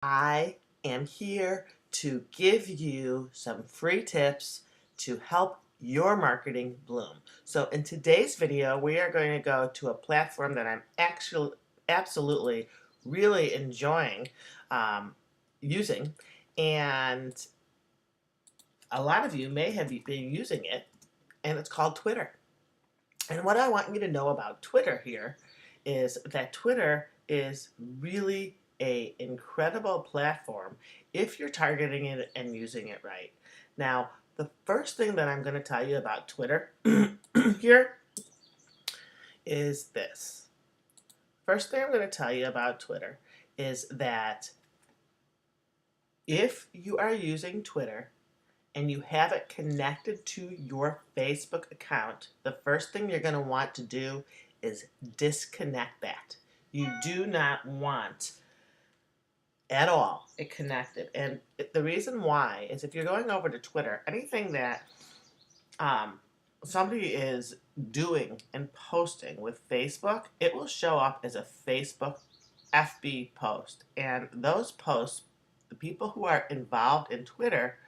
I am here to give you some free tips to help your marketing bloom. So in today's video, we are going to go to a platform that I'm actually absolutely really enjoying using, and a lot of you may have been using it, and it's called Twitter. And what I want you to know about Twitter here is that Twitter is really a incredible platform if you're targeting it and using it right. Now, the first thing that I'm going to tell you about Twitter here is this. First thing I'm going to tell you about Twitter is that if you are using Twitter and you have it connected to your Facebook account, the first thing you're going to want to do is disconnect that. You do not want at all it connected. And the reason why is if you're going over to Twitter, anything that somebody is doing and posting with Facebook, it will show up as a Facebook FB post. And those posts, the people who are involved in Twitter,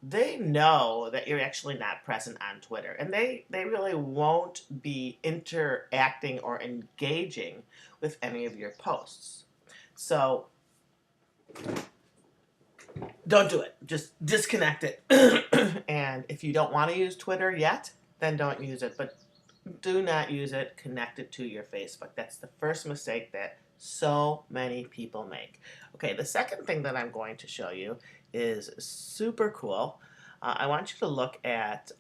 they know that you're actually not present on Twitter, and they really won't be interacting or engaging with any of your posts. So don't do it. Just disconnect it. And if you don't want to use Twitter yet, then don't use it. But do not use it connected to your Facebook. That's the first mistake that so many people make. Okay, the second thing that I'm going to show you is super cool. I want you to look at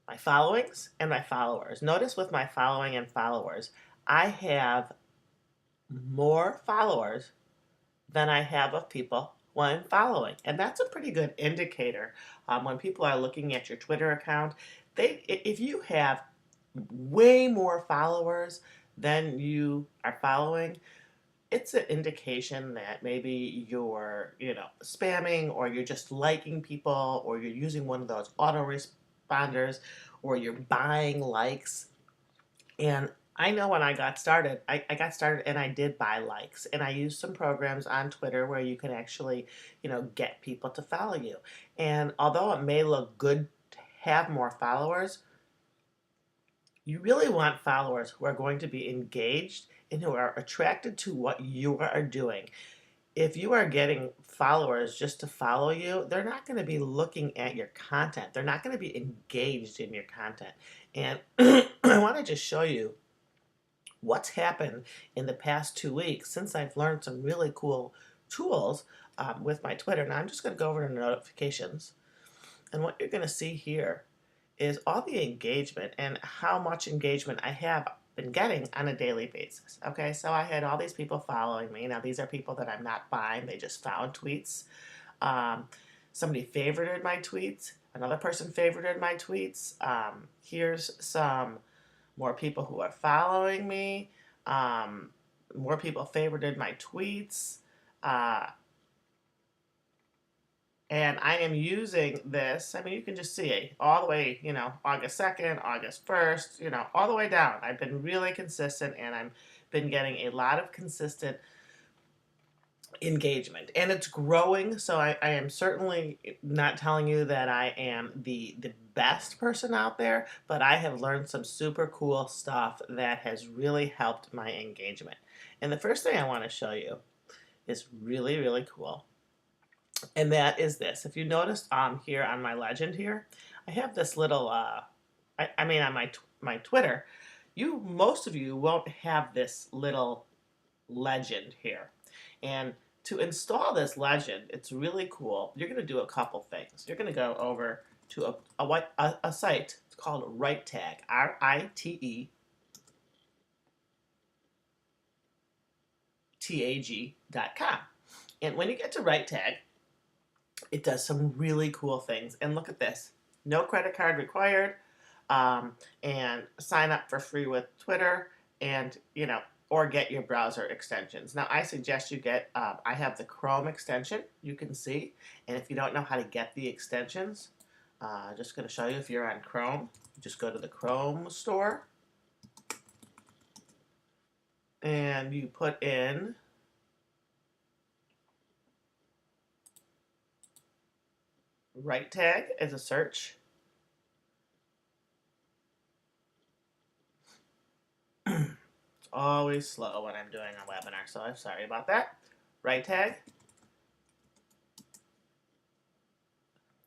my followings and my followers. Notice with my following and followers, I have more followers than I have of people who I'm following. And that's a pretty good indicator when people are looking at your Twitter account. If you have way more followers than you are following, it's an indication that maybe you're, spamming, or you're just liking people, or you're using one of those autoresponders, or you're buying likes. And I know when I got started, I got started and I did buy likes, and I used some programs on Twitter where you can actually, get people to follow you. And although it may look good to have more followers, you really want followers who are going to be engaged and who are attracted to what you are doing. If you are getting followers just to follow you, they're not going to be looking at your content. They're not going to be engaged in your content. And I want to just show you what's happened in the past 2 weeks since I've learned some really cool tools with my Twitter. Now I'm just going to go over to notifications. And what you're going to see here is all the engagement and how much engagement I have been getting on a daily basis. Okay, so I had all these people following me. Now these are people that I'm not buying, they just found tweets. Somebody favorited my tweets, another person favorited my tweets. Here's some more people who are following me. More people favorited my tweets. And I am using this, I mean, you can just see it all the way, August 2nd, August 1st, all the way down. I've been really consistent, and I've been getting a lot of consistent engagement. And it's growing, so I am certainly not telling you that I am the best person out there, but I have learned some super cool stuff that has really helped my engagement. And the first thing I want to show you is really, really cool. And that is this. If you notice here on my legend here, I have this little, I mean on my Twitter, most of you won't have this little legend here. And to install this legend, it's really cool. You're going to do a couple things. You're going to go over to a site. It's called RiteTag, RITETAG.com. And when you get to RiteTag, it does some really cool things. And look at this. No credit card required. And sign up for free with Twitter, and, or get your browser extensions. Now, I suggest you get, I have the Chrome extension, you can see. And if you don't know how to get the extensions, just going to show you. If you're on Chrome, just go to the Chrome store. and you put in right tag as a search. It's always slow when I'm doing a webinar, so I'm sorry about that. Right tag.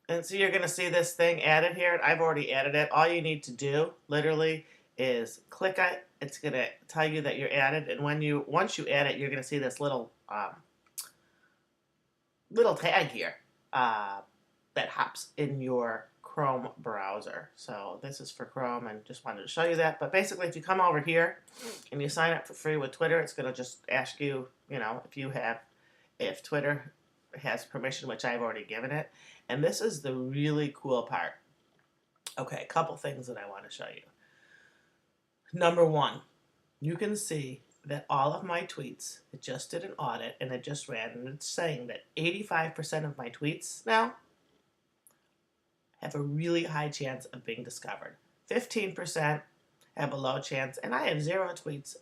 And so you're going to see this thing added here. I've already added it. All you need to do, literally, is click it. It's going to tell you that you're added. And once you add it, you're going to see this little tag here that hops in your Chrome browser. So this is for Chrome, and just wanted to show you that. But basically, if you come over here and you sign up for free with Twitter, it's going to just ask you, if Twitter has permission, which I've already given it. And this is the really cool part. Okay, a couple things that I want to show you. Number one, you can see that all of my tweets, it just did an audit and it just ran, and it's saying that 85% of my tweets now have a really high chance of being discovered. 15% have a low chance, and I have 0 tweets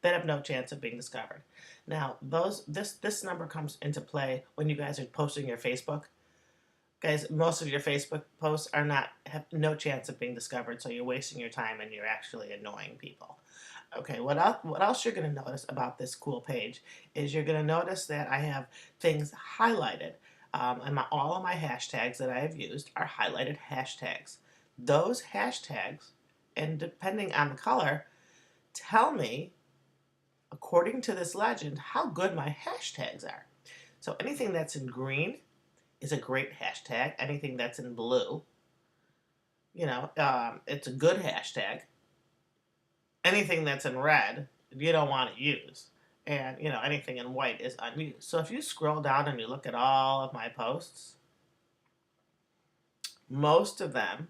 that have no chance of being discovered. Now, this number comes into play when you guys are posting your Facebook. Guys, most of your Facebook posts have no chance of being discovered, so you're wasting your time and you're actually annoying people. Okay, what else you're going to notice about this cool page is you're going to notice that I have things highlighted. And all of my hashtags that I have used are highlighted hashtags. Those hashtags, and depending on the color, tell me, according to this legend, how good my hashtags are. So anything that's in green is a great hashtag. Anything that's in blue, it's a good hashtag. Anything that's in red, you don't want to use. And, anything in white is unused. So if you scroll down and you look at all of my posts, most of them,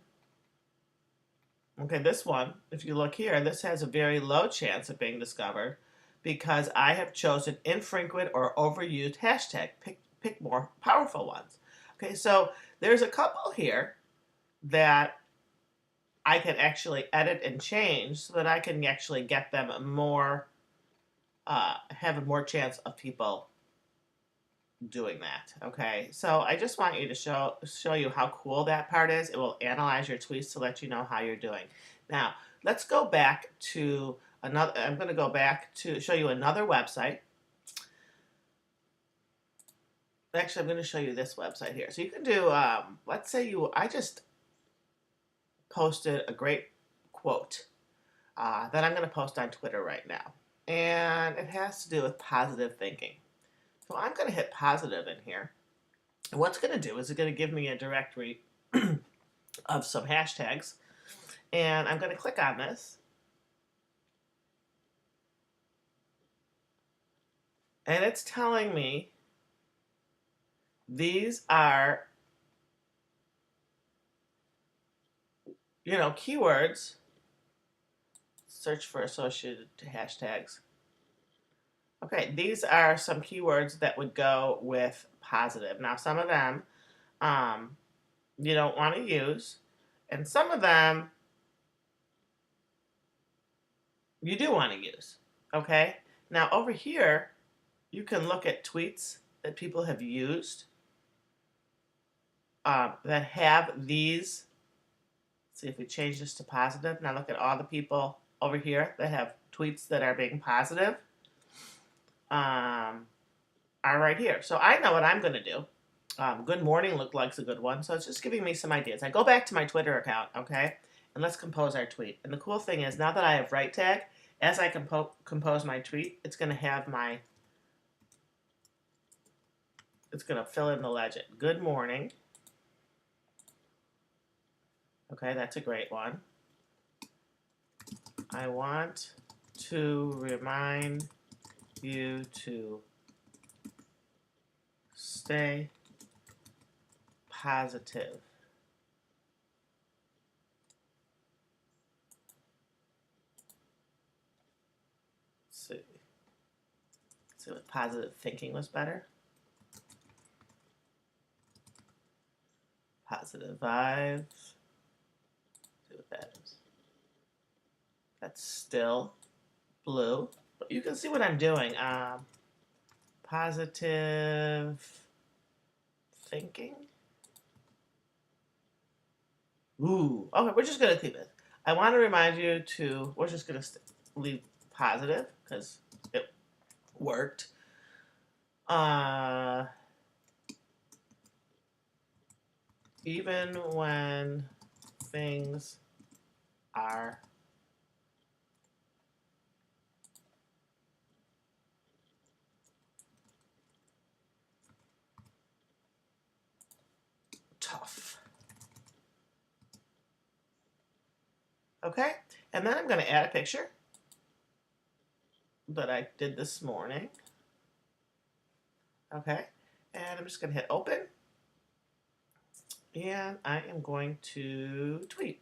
okay, this one, if you look here, this has a very low chance of being discovered because I have chosen infrequent or overused hashtag. Pick more powerful ones. Okay, so there's a couple here that I can actually edit and change so that I can actually get them more, have a more chance of people doing that. Okay, so I just want you to show you how cool that part is. It will analyze your tweets to let you know how you're doing. Now, let's go back to another. I'm going to go back to show you another website. Actually, I'm going to show you this website here. So you can do, let's say I just posted a great quote that I'm going to post on Twitter right now. And it has to do with positive thinking. So I'm going to hit positive in here. And what's going to do is it's going to give me a directory of some hashtags. And I'm going to click on this. And it's telling me these are, keywords. Search for associated hashtags. Okay, these are some keywords that would go with positive. Now, some of them you don't want to use, and some of them you do want to use. Okay? Now, over here, you can look at tweets that people have used that have these. See if we change this to positive. Now, look at all the people over here that have tweets that are being positive. Are right here. So I know what I'm going to do. Good morning looked like a good one, so it's just giving me some ideas. I go back to my Twitter account, okay, and let's compose our tweet. And the cool thing is, now that I have right tag, as I compose my tweet, it's going to have it's going to fill in the legend. Good morning. Okay, that's a great one. I want to remind you to stay positive. Let's see what positive thinking was better. Positive vibes. See what that is. That's still blue. You can see what I'm doing. Positive thinking. Ooh, okay, we're just gonna keep it. I want to remind you to, we're just gonna leave positive because it worked. Uh, even when things are tough. Okay, and then I'm gonna add a picture that I did this morning. Okay, and I'm just gonna hit open, and I am going to tweet.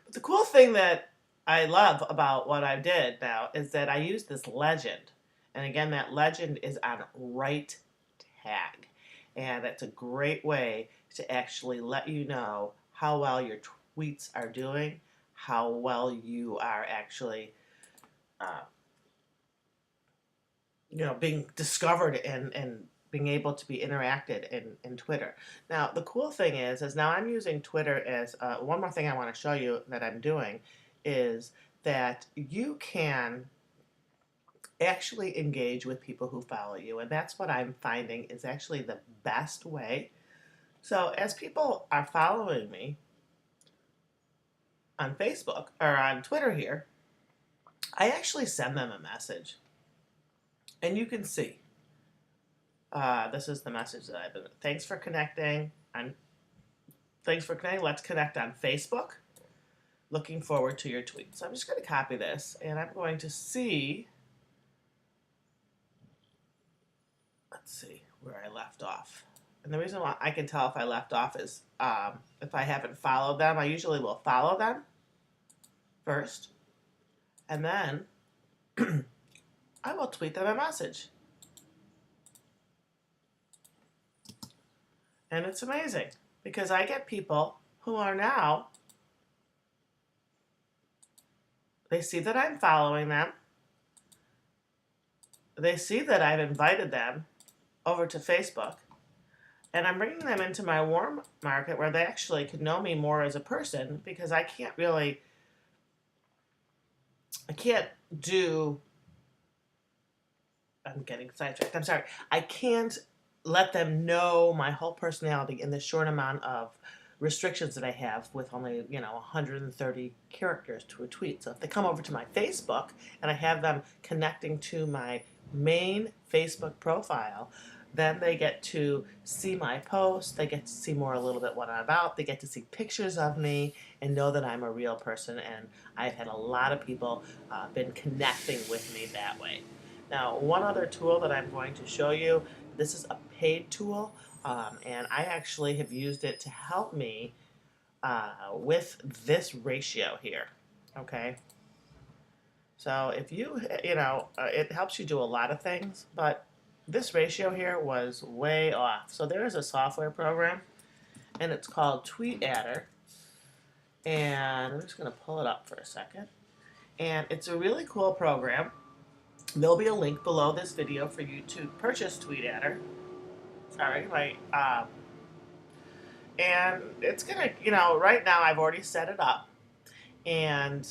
But the cool thing that I love about what I did now is that I use this legend. And again, that legend is on right tag. And it's a great way to actually let you know how well your tweets are doing, how well you are actually, uh, being discovered and being able to be interacted in Twitter. Now, the cool thing is now I'm using Twitter as one more thing I want to show you that I'm doing is that you can actually engage with people who follow you. And that's what I'm finding is actually the best way. So, as people are following me on Facebook or on Twitter here, I actually send them a message. And you can see. This is the message that I've been. Thanks for connecting. Thanks for connecting. Let's connect on Facebook. Looking forward to your tweets. So I'm just going to copy this, and I'm going to see. Let's see where I left off. And the reason why I can tell if I left off is if I haven't followed them. I usually will follow them first, and then I will tweet them a message. And it's amazing because I get people who are now, they see that I'm following them. They see that I've invited them over to Facebook. And I'm bringing them into my warm market where they actually could know me more as a person because I can't do, I'm getting sidetracked. I'm sorry. I can't let them know my whole personality in the short amount of restrictions that I have with only, 130 characters to a tweet. So if they come over to my Facebook and I have them connecting to my main Facebook profile, then they get to see my posts, they get to see more a little bit what I'm about, they get to see pictures of me and know that I'm a real person, and I've had a lot of people been connecting with me that way. Now, one other tool that I'm going to show you, this is a paid tool, and I actually have used it to help me with this ratio here, okay? So if it helps you do a lot of things, but this ratio here was way off. So there is a software program, and it's called TweetAdder, and I'm just going to pull it up for a second. And it's a really cool program. There'll be a link below this video for you to purchase TweetAdder. Sorry, and it's gonna, right now I've already set it up, and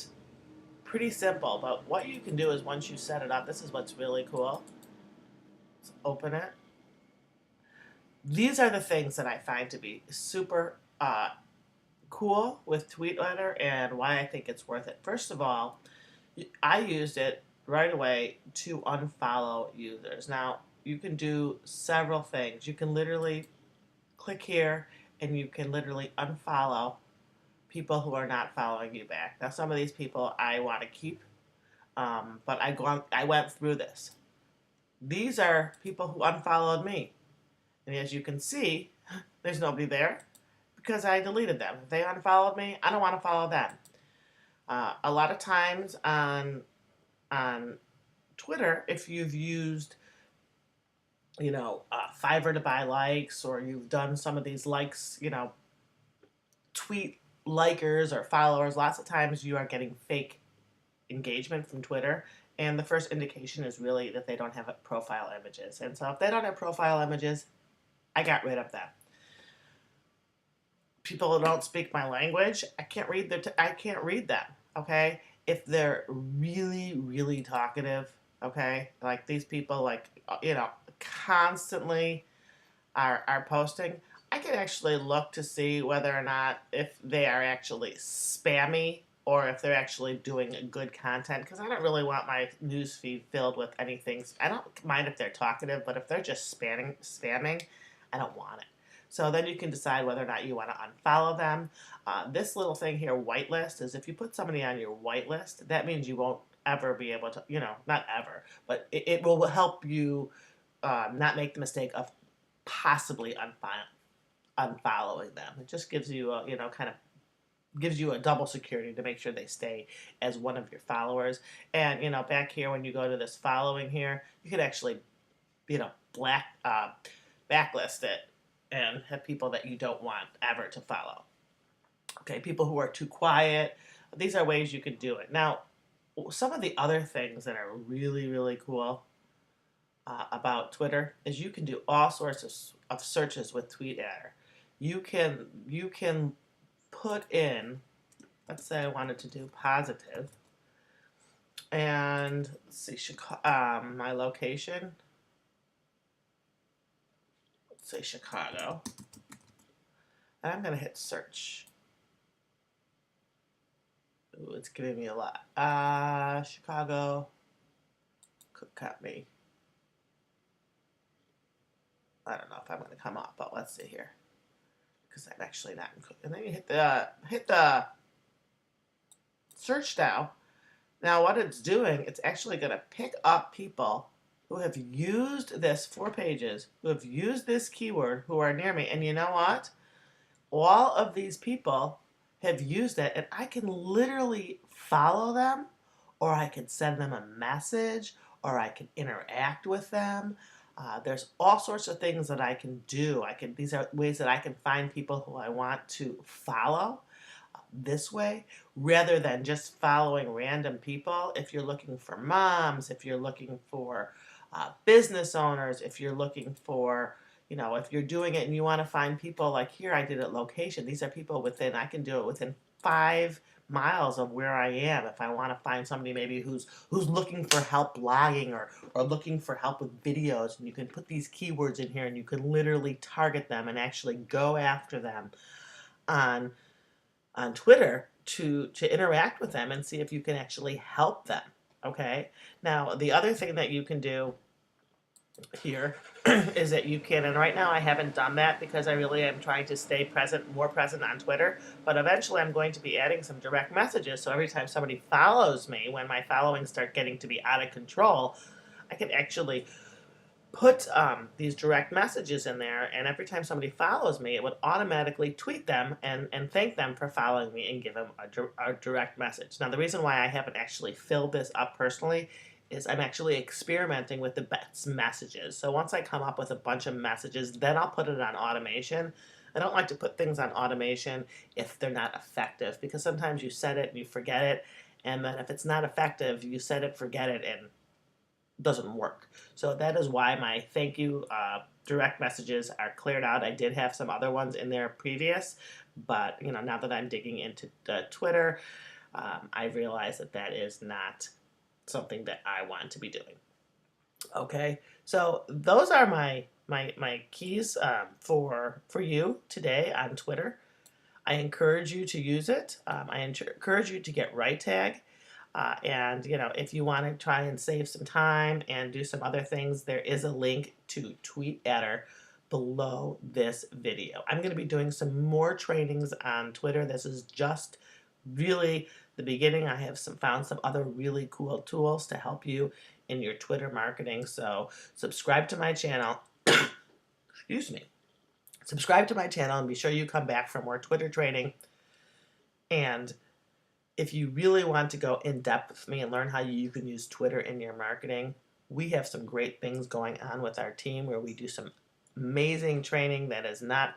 pretty simple. But what you can do is once you set it up, this is what's really cool. Let's open it. These are the things that I find to be super cool with TweetAdder and why I think it's worth it. First of all, I used it right away to unfollow users. Now, you can do several things. You can literally click here and you can literally unfollow people who are not following you back. Now, some of these people I want to keep, but I went through this. These are people who unfollowed me. And as you can see, there's nobody there because I deleted them. If they unfollowed me, I don't want to follow them. A lot of times on Twitter, if you've used, Fiverr to buy likes, or you've done some of these likes, tweet likers or followers, lots of times you are getting fake engagement from Twitter, And the first indication is really that they don't have profile images. And so if they don't have profile images, I got rid of them. People who don't speak my language, I can't read I can't read them. Okay, if they're really, really talkative, okay, like these people, like constantly are posting, I can actually look to see whether or not if they are actually spammy or if they're actually doing good content, because I don't really want my news feed filled with anything. I don't mind if they're talkative, but if they're just spamming, I don't want it. So then you can decide whether or not you want to unfollow them. This little thing here, whitelist, is if you put somebody on your whitelist, that means you won't ever be able to, not ever, but it will help you not make the mistake of possibly unfollowing them. It just gives you a, kind of gives you a double security to make sure they stay as one of your followers. And back here when you go to this following here, you could actually backlist it and have people that you don't want ever to follow. Okay, people who are too quiet. These are ways you can do it. Now, some of the other things that are really, really cool about Twitter is you can do all sorts of searches with TweetAdder. You can put in, let's say I wanted to do positive, and let's see, my location, let's say Chicago, and I'm going to hit search. Ooh, it's giving me a lot. Chicago, Cook Company. I don't know if I'm going to come up, but let's see here, because I'm actually not in Cook. And then you hit the search now. Now what it's doing, it's actually going to pick up people who have used this 4 pages, who have used this keyword, who are near me. And you know what? All of these people have used it, and I can literally follow them, or I can send them a message, or I can interact with them. There's all sorts of things that I can do. These are ways that I can find people who I want to follow this way, rather than just following random people. If you're looking for moms, if you're looking for business owners, if you're looking for, if you're doing it and you want to find people, like here I did it location. These are people I can do it within 5 miles of where I am. If I want to find somebody maybe who's looking for help blogging, or looking for help with videos, and you can put these keywords in here and you can literally target them and actually go after them on Twitter to interact with them and see if you can actually help them. Okay. Now the other thing that you can do here is that you can, and right now I haven't done that because I really am trying to stay more present on Twitter, but eventually I'm going to be adding some direct messages, so every time somebody follows me, when my followings start getting to be out of control, I can actually put these direct messages in there, and every time somebody follows me, it would automatically tweet them and thank them for following me and give them a direct message. Now, the reason why I haven't actually filled this up personally is I'm actually experimenting with the best messages. So once I come up with a bunch of messages, then I'll put it on automation. I don't like to put things on automation if they're not effective, because sometimes you set it and you forget it, and then if it's not effective, you set it, forget it, and doesn't work. So that is why my thank you direct messages are cleared out. I did have some other ones in there previous, but now that I'm digging into Twitter, I realize that is not something that I want to be doing. Okay, so those are my keys for you today on Twitter. I encourage you to use it. I encourage you to get right tag. And if you want to try and save some time and do some other things, there is a link to TweetAdder below this video. I'm going to be doing some more trainings on Twitter. This is just really the beginning. I have found some other really cool tools to help you in your Twitter marketing. So subscribe to my channel. Excuse me. Subscribe to my channel and be sure you come back for more Twitter training. And if you really want to go in depth with me and learn how you can use Twitter in your marketing, we have some great things going on with our team where we do some amazing training that is not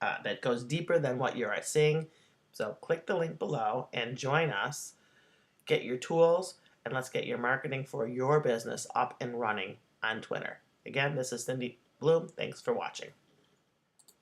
that goes deeper than what you're seeing. So click the link below and join us. Get your tools and let's get your marketing for your business up and running on Twitter. Again, this is Cindy Bloom. Thanks for watching.